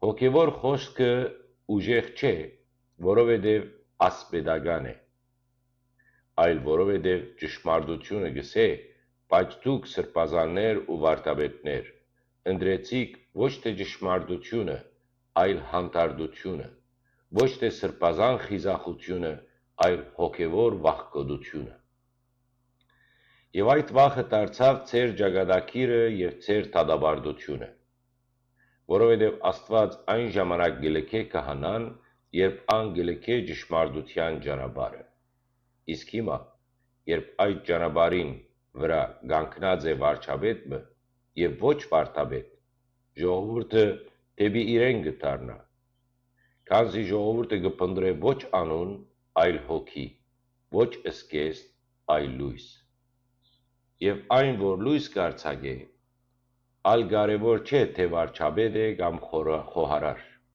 Հոգևոր խոսքը ուժեղ չէ, որովհետև ասպետական է, այլ որովհետև ճշմարտությունը գսե, բայց դուք սրբազաններ ու վարդապետներ, ընտրեցիք ոչ թե ճշմարտությունը, այլ հանդարտությունը, ոչ թե սրբազան խիզախությունը, այլ հոգևոր վախկոտությունը։ Եվ այդ վախը դարձավ ձեր ճակատագիրը և ձեր դատապարտությունը, որովհետև Աստված այն ժամանակ կլքե քահանան, երբ ան կլքե ճշմարտության ճանապարհը։ Իսկ հիմա, երբ այդ ճանապարհին վրա կանգնած է վարչապետը և ոչ վարդապետ, ժողովուրդը դեպի իրեն կդառնա, քանզի ժողովուրդը կփնտրե ոչ անուն, այլ հոգի, ոչ զգեստ, այլ լույս։ Եվ այն, որ լույս կարձակե, ալ կարևոր չէ, թե վարչապետ է կամ խոհարար,